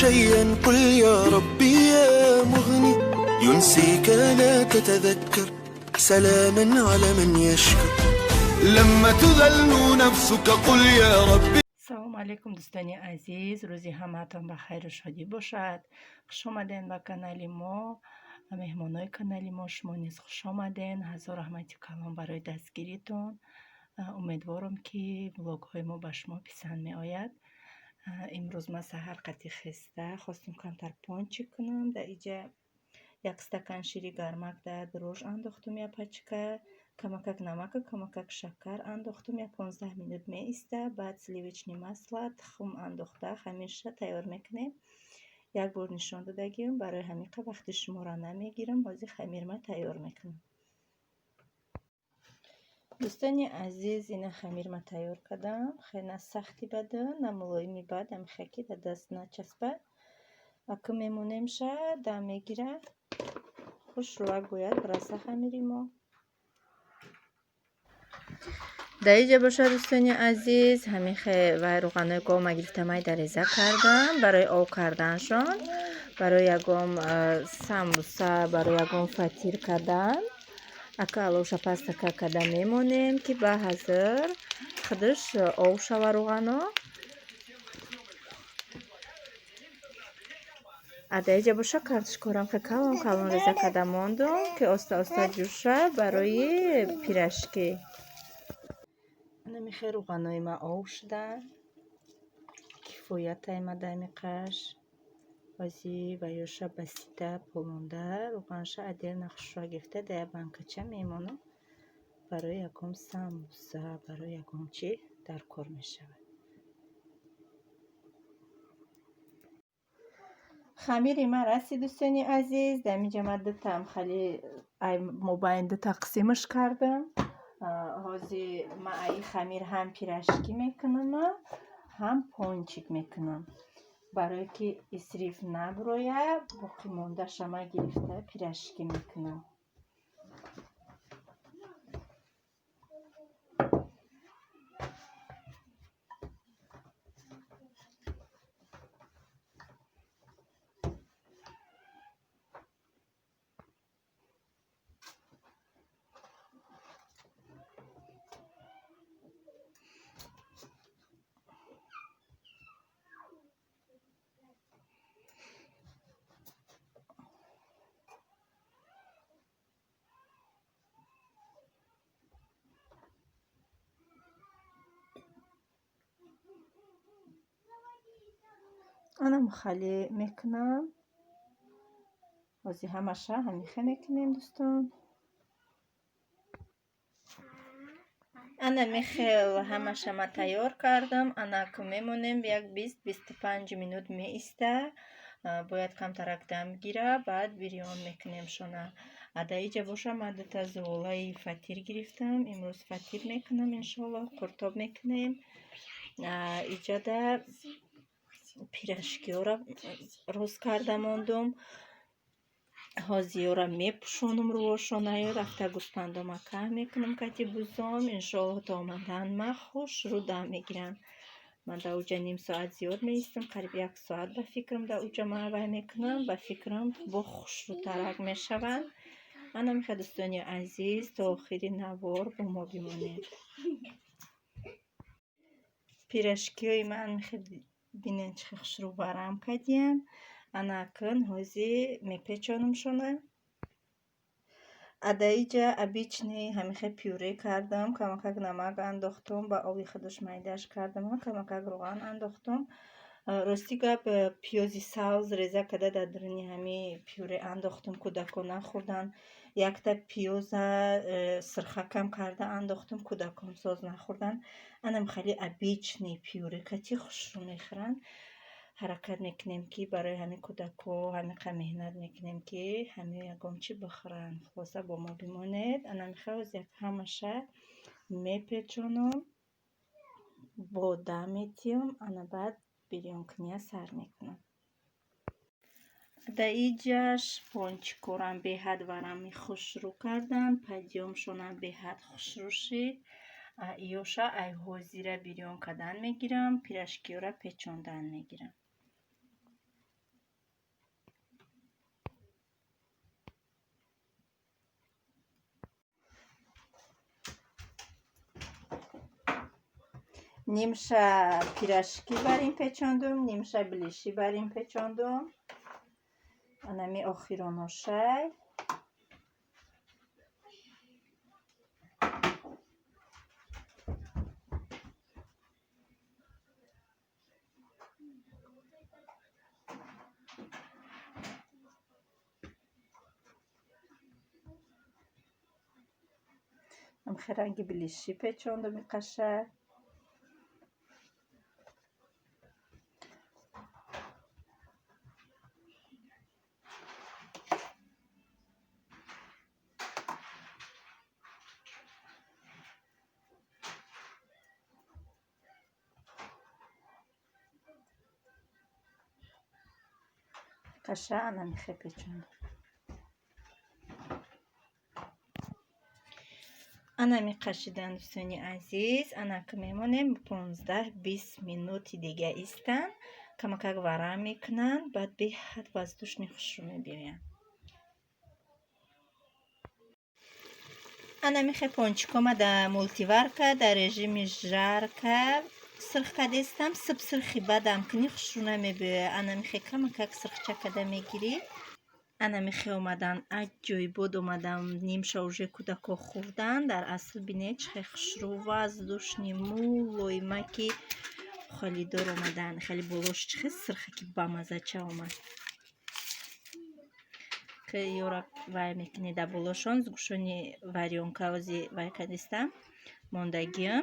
شيئا قل يا ربي يا مغني ينسيك لا تتذكر سلاما على من يشكر لما تذل نفسك قل يا ربي. салому алейкум дӯстони азиз, рӯзи ҳамаатон ба хайру шодӣ бошад. хуш омаден ба канали мо, меҳмонои канали мо. Шумо низ хуш омаден. ҳазор раҳмати калом барои дастгиритон. умедворам ки влогҳои мо ба шумо писанд меояд. имрӯз ман саҳар қати хеста хостам камтар пончик кунам. дар иҷа як стакан шири гармак дар дрож андохтум, я пачка камакак намака, камакак шакар андохтум, я 15 минут меиста. баъд сливични масла, тухм андохта ҳамеша тайёр мекунем. як бор нишон додагиам, барои ҳамиқа вақти шуморо намегирам. ҳозир хамирма тайёр мекунам. дӯстони азиз, ина хамирма тайёр кардам. хеле на сахти бада, на мулоими бад, ҳамиқа ки дар даст начаспад. акум мемонемша дам мегира. хушрӯак гӯяд раса хамири мо. дар иҷа боша дӯстони азиз, ҳамихе вай рӯғанои гова гирифтамай дар реза кардам барои ов карданшон. барои ягон самбуса, барои ягон фатир кардан. ака алоша пастака карда мемонем ки ба ҳазир худаш ов шава рӯғано. дар иҷа боша картошкорам хе калон калон реза карда мондум ки оста оста ҷӯша барои пирашки. намихе рӯғанои ма ов шудан. кифоят аймада амиқаш. ҳози ва ёша басита полонда рӯғанша адел нахушро гирифта дар як банкача мемонам барои ягон самбуса, барои ягон чи дар кор мешавад. хамири ма раси дӯстони азиз. дар инҷа ма дутам хали мобайн дута қисмаш кардам. ҳозир ма аи хамир ҳам пирашки мекунам, ҳам пончик мекунам. барое ки исриф набурояд, боқӣ мондаша ма гирифта пирашки мекунам. анам хали мекунам. ҳозир ҳамаша ҳамиха мекунем дӯстон. ана мехел ҳамаша ма тайёр кардам. ана ку мемонем як 20-25 минут меиста. бояд камтарак дам гира, баъд бирён мекунем шона. дар иҷа боша ма дута зуволаи фатир гирифтам. имрӯз фатир мекунам, иншоаллоҳ қуртоб мекунем. иҷада пирашкиёра рост карда мондум. ҳозиёра мепӯшонум рӯошонаё. рафта гӯспандома каҳ мекунам кати бузом. иншоаллоҳ та омадан ма хушрӯ дам мегиранд. ман дар уҷа ним соат зиёд меистам, қариб 1 соат ба фикрам дар уҷа ма вай мекунам. ба фикрам бо хушрӯтарак мешаванд. ана мехоҳад дӯстони азиз то охири навор бо мо бимонед. пирашкиёи ман мехоҳад бинед чӣ хушрӯ варам кардиян. ана акун ҳозир мепечонам шона. дар иҷа обичный ҳамиха пюре кардам. камакак намак андохтум, ба оби худаш майдаш кардам, камакак рӯған андохтум. рости гап пиёзи сабз реза карда дар даруни ҳами пюре андохтум. кӯдакон нахӯрдан. якта пиёза сирхакам карда андохтум. кӯдакон соз нахӯрдан. анам хали обичный пюре кати хушрӯ мехӯранд. ҳаракат мекунем ки барои ҳами кӯдако ҳамиқа меҳнат мекунем ки ҳами ягон чӣ бихӯранд. хулоса бо мо бимонед. ана мехоҳад ҳамаша мепечонам, бо дам метиём. ана баъд бирёнкуния сар мекунам. дар иҷаш пончикорам беҳад варами хушрӯ карданд. падиёмшонам беҳад хушрӯ шид. ёша ай ҳозира бирён кардан мегирам, пирашкиёра печондан мегирам. نیمشه پیراشکی بریم پیچاندم، نیمشه بلیشی بریم پیچاندم. انمی آخیرانوشه ام خیرنگی بلیشی پیچاندم قشه. قشه انمی خیلی پیچاندم. انمی قشیدن دوستانی عزیز. انا که میمونیم 15-20 minut دیگه ایستن. کمکک ورم میکنن. بعد به حد وزدوشنی خوش رو میبینن. انمی خیلی پونچکومه در مولتیوارکه در رژیم جارکه سرخ کدیستم. سب سرخی بدم کنی خوش رو نمیبینه. انمی خیلی کمکک سرخ چکده میگیری. انمی خیلی اومدن اجوی بود اومدم نیم شوجه کودکو خوردن. در اصل بینه چه خوش رو وزدوشنی مولوی مکی خیلی دور اومدن. خیلی بلوش چه سرخه که بامزه چه اومد که یورا وای میکنی در بلوشان زگوشونی وریونکا وزی وای کدیستم موندگیم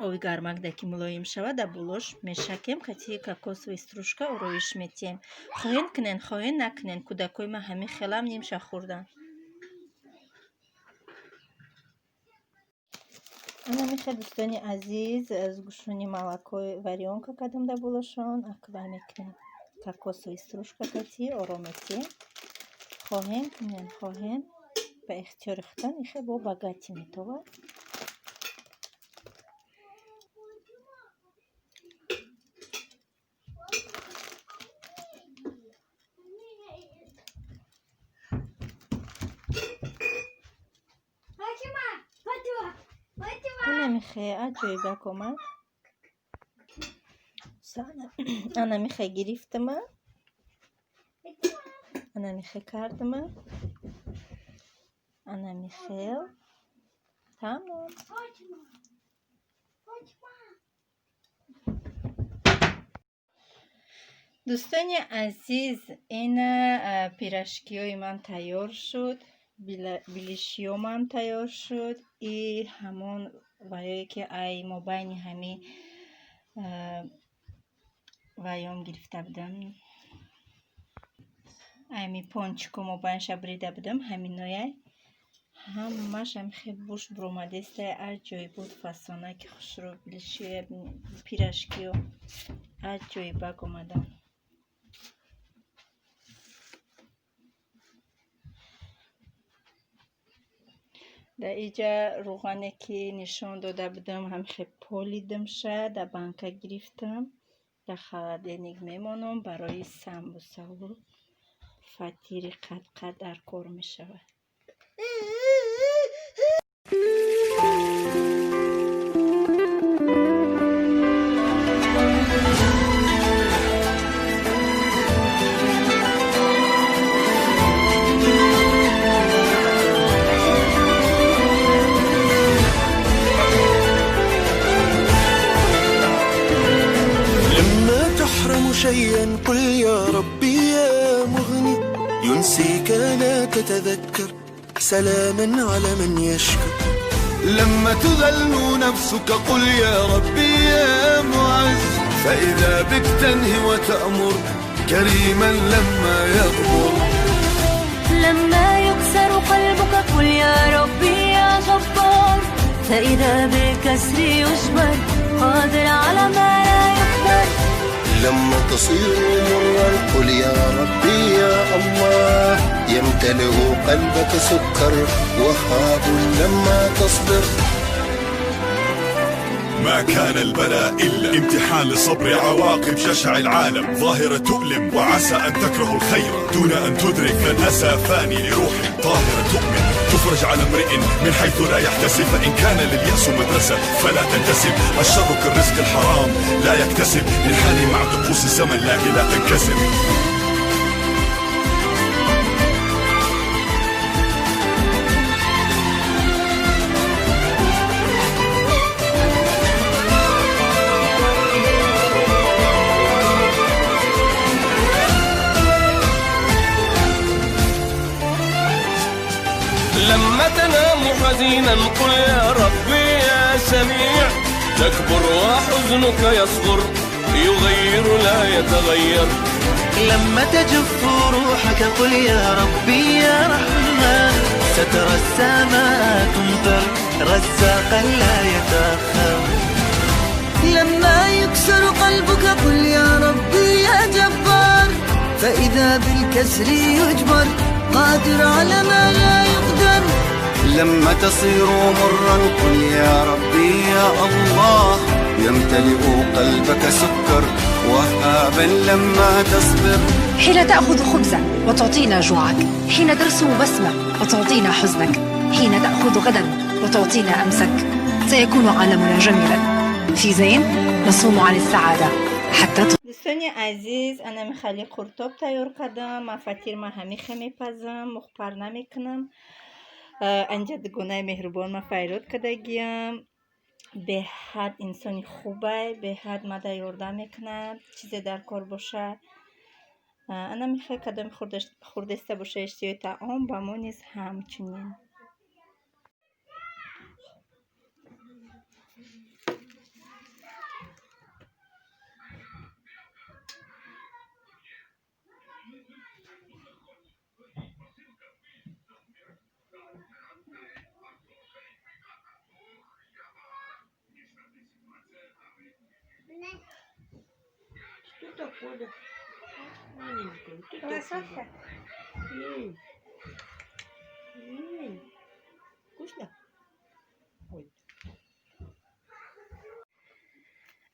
اوی гармак даки мулоим шава да булош мешакем кати кокосовый стружка уроиш метем хоҳен кунен хоҳен накунен кӯдакои ма ҳами хелам нимша хӯрдан. анами хел дӯстони азиз згӯшони молокои варёнка кардам да булошон аква мекунем кокосовый стружка кати оро метем хоҳен кунен хоҳен ба ихтиёри худан ихе бо багати метовад. انمیخه عجیبه کمد. انمیخه گرفتم. انمیخه کردم. انمیخه تمام. دوستان عزیز این پیراشکی من تیار شد. بلیشیو من تیار شد. این همون وایایی که ای ما بین همی وایام گرفته بودم ایمی پونچکو ما بینش بریده بودم همین نوعی همش هم خیلی بوش برومده است. هر جایی بود فسانه که خوش رو بلیشیو پیراشکیو هر جایی باگ اومدم. در اینجا روغنی که نشان داده بودم هم خیلی پالیدم شد. در بانکا گرفتم در خلادینگ میمونم برای سمبوسه و فطیر قد در کار می شود. شيئا قل يا ربي يا مغني ينسيك لا تتذكر سلاما على من يشكر. لما تذل نفسك قل يا ربي يا معز فإذا بك تنهي وتأمر كريما لما يغفر. لما يكسر قلبك قل يا ربي يا غفار فإذا بالكسر يجبر قادر على ما لا يقدر. لما تصير مرا قل يا ربي يا الله يمتلئ قلبك سكر وهاب لما تصبر. ما كان البلاء إلا امتحان لصبر عواقب جشع العالم. ظاهرة تؤلم وعسى أن تكره الخير دون أن تدرك الأسى فاني لروح طاهرة تؤمن. تفرج على امرئ من حيث لا يحتسب، فإن كان لليأس مدرسة فلا تنتسب. الشر كالرزق الحرام لا يكتسب، انحني مع طقوس الزمن لكن لا تنكسر. لما تنام حزينا قل يا ربي يا سميع، تكبر وحزنك يصغر يغير لا يتغير. لما تجف روحك قل يا ربي يا رحمن، سترى السماء تمطر رزاقا لا يتأخر. لما يكسر قلبك قل يا ربي يا جبار، فإذا بالكسر يجبر قادر على ما لا يقدر. لما تصير مرا قل يا ربي يا الله، يمتلئ قلبك سكر وهابا لما تصبر. حين تأخذ خبزا وتعطينا جوعك، حين ترسم بسمة وتعطينا حزنك، حين تأخذ غدا وتعطينا أمسك، سيكون عالمنا جميلا. في زين نصوم عن السعادة حتى دوستانی عزیز، انا خیلی قرطاب تیار کردم. مفاتیر ما همیشه میپزم، مخبر نمیکنم. انجا دگونه مهربان ما فیراد کدگیم. به حد انسانی خوبه، به حد مده یارده میکنه، چیز در کار باشه. انا میخواه کدام خوردسته باشه اشتیای تعام با ما نیز همچنین.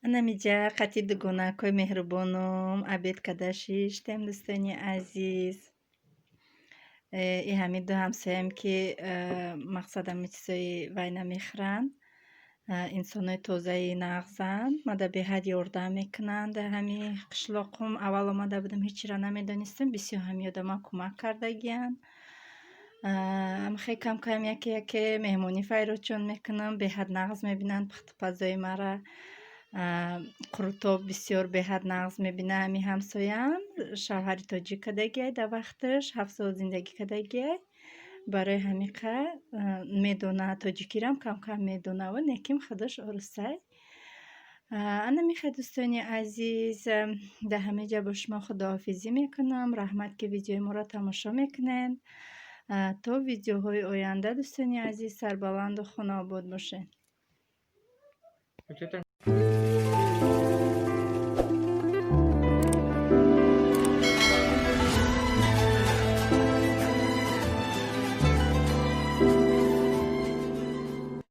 انا میجا قطی دگونه کوی مهربانم عبید کداشیشتم دوستانی عزیز. ای همین دو همسایم که مقصدم میچیزای وای نمیخرن، انسانای توزه نغزن، ماده به حد یاردم میکنن. در همین قشلاقم اول آمده بودم هیچی را نمیدانستم، بسیار هم یادم کمک کرده گیان. خیلی کم یکی مهمونی فیروچون میکنم، به حد نغز میبینن پخت پزای مرا. قرطاب بسیار به حد نغز میبینه. همی همسایم شوهری تاجیک کدگی، در وقتش 7 سال زندگی کدگی. برای همیقه میدونه تاجیکی رم کم کم میدونه و نکیم خودش ارسای. انا میخواد دوستانی عزیز در همه جا با شما خداحافظی میکنم. رحمت که ویدیوی ما را تماشا میکنین. تا ویدیوهای آینده دوستانی عزیز سربلند و خونه آباد باشین.